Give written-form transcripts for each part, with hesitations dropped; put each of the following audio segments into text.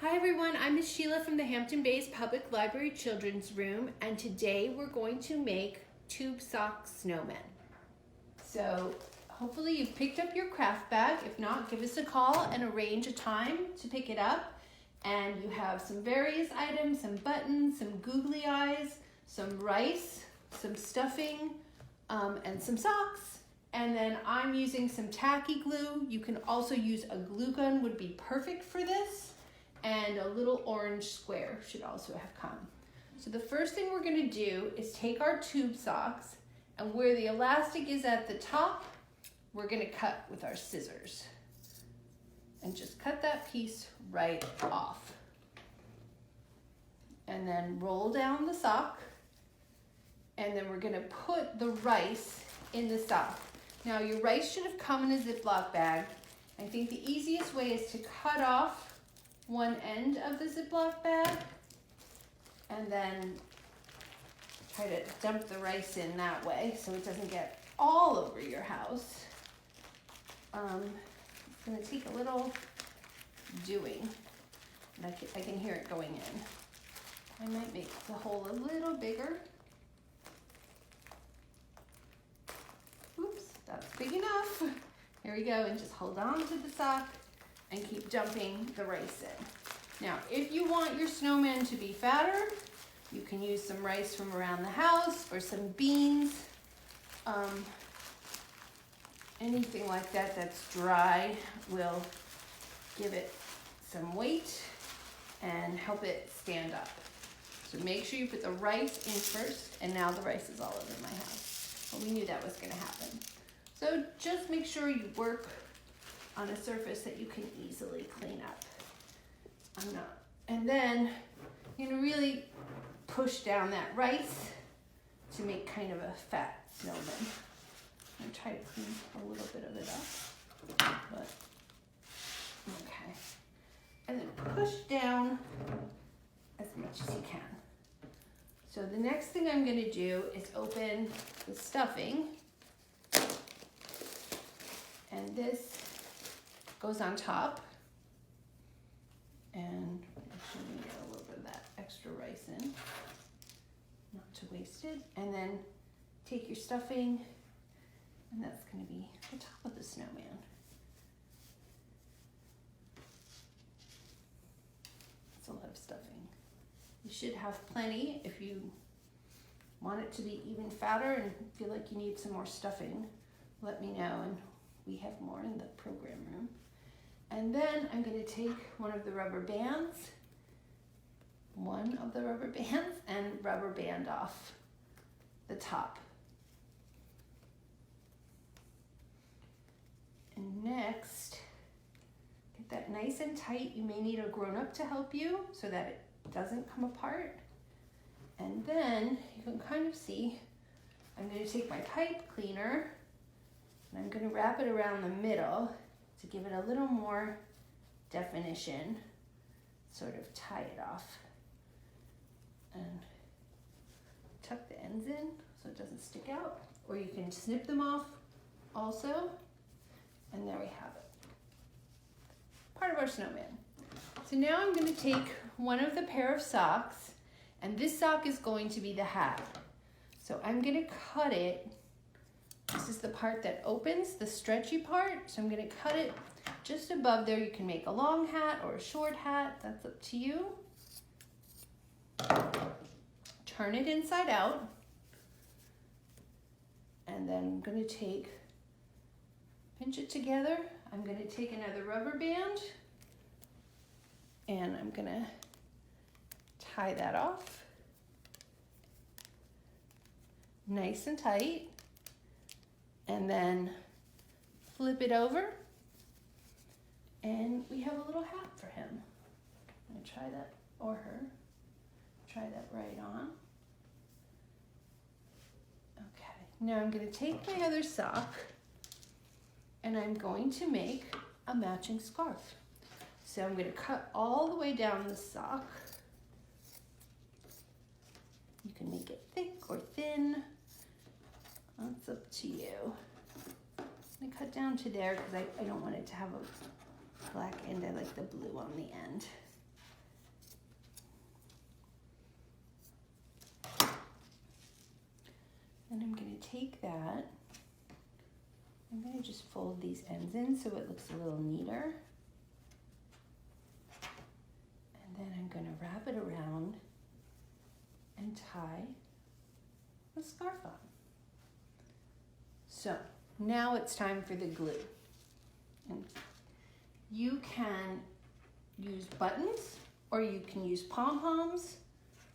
Hi everyone, I'm Miss Sheila from the Hampton Bays Public Library Children's Room, and today we're going to make Tube Sock Snowmen. So hopefully you've picked up your craft bag. If not, give us a call and arrange a time to pick it up. And you have some various items, some buttons, some googly eyes, some rice, some stuffing, and some socks. And then I'm using some tacky glue. You can also use a glue gun, would be perfect for this. And a little orange square should also have come. So the first thing we're gonna do is take our tube socks, and where the elastic is at the top, we're gonna cut with our scissors. And just cut that piece right off. And then roll down the sock, and then we're gonna put the rice in the sock. Now your rice should have come in a Ziploc bag. I think the easiest way is to cut off one end of the Ziploc bag and then try to dump the rice in that way so it doesn't get all over your house. It's gonna take a little doing, and I can hear it going in. I might make the hole a little bigger. Oops, that's big enough. Here we go, and just hold on to the sock and keep dumping the rice in. Now, if you want your snowman to be fatter, you can use some rice from around the house or some beans. Anything like that that's dry will give it some weight and help it stand up. So make sure you put the rice in first, and now the rice is all over my house. Well, we knew that was gonna happen. So just make sure you work on a surface that you can easily clean up. And then you're gonna really push down that rice to make kind of a fat snowman. I'm gonna try to clean a little bit of it up, but okay. And then push down as much as you can. So the next thing I'm gonna do is open the stuffing, and this goes on top, and actually we get a little bit of that extra rice in, not to waste it. And then take your stuffing, and that's going to be the top of the snowman. That's a lot of stuffing. You should have plenty. If you want it to be even fatter and feel like you need some more stuffing, let me know, and we have more in the program room. And then I'm going to take one of the rubber bands, and rubber band off the top. And next, get that nice and tight. You may need a grown-up to help you so that it doesn't come apart. And then you can kind of see, I'm going to take my pipe cleaner, and I'm going to wrap it around the middle to give it a little more definition, sort of tie it off. And tuck the ends in so it doesn't stick out, or you can snip them off also. And there we have it. Part of our snowman. So now I'm going to take one of the pair of socks, and this sock is going to be the hat. So I'm going to cut it. This is the part that opens, the stretchy part. So I'm going to cut it just above there. You can make a long hat or a short hat. That's up to you. Turn it inside out. And then I'm going to pinch it together. I'm going to take another rubber band, and I'm going to tie that off nice and tight. And then flip it over, and we have a little hat for him. I'm gonna try that, or her. Try that right on. Okay, now I'm gonna take my other sock, and I'm going to make a matching scarf. So I'm gonna cut all the way down the sock. You can make it thick or thin. That's up to you. I cut down to there because I don't want it to have a black end. I like the blue on the end. take that, I'm going to just fold these ends in so it looks a little neater. And then I'm going to wrap it around and tie a scarf on. So now it's time for the glue. And you can use buttons or you can use pom-poms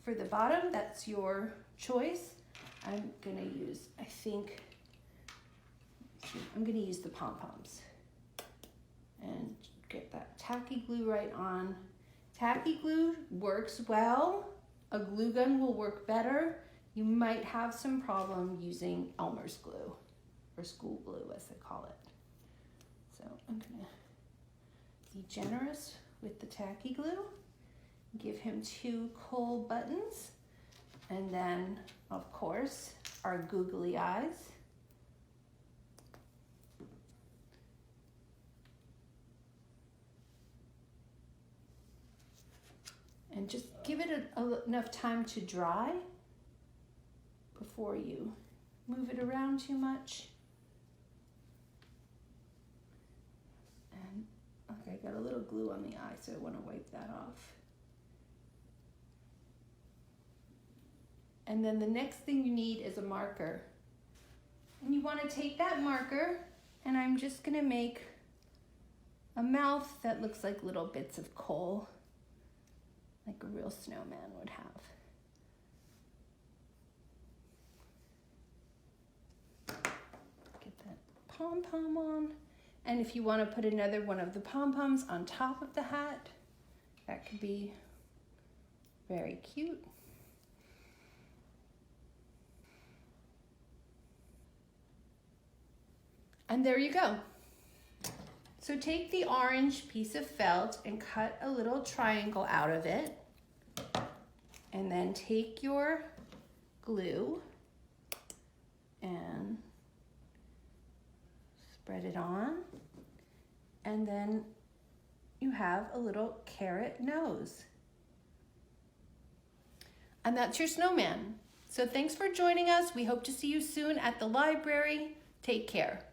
for the bottom. That's your choice. I'm gonna use, I'm gonna use the pom-poms and get that tacky glue right on. Tacky glue works well. A glue gun will work better. You might have some problem using Elmer's glue or school glue as they call it. So I'm gonna be generous with the tacky glue. Give him 2 coal buttons. And then, of course, our googly eyes. And just give it enough time to dry before you move it around too much. And okay, I got a little glue on the eye, so I want to wipe that off. And then the next thing you need is a marker. And you want to take that marker, and I'm just going to make a mouth that looks like little bits of coal, like a real snowman would have. Get that pom-pom on. And if you want to put another one of the pom-poms on top of the hat, that could be very cute. And there you go. So take the orange piece of felt and cut a little triangle out of it. And then take your glue and spread it on. And then you have a little carrot nose. And that's your snowman. So thanks for joining us. We hope to see you soon at the library. Take care.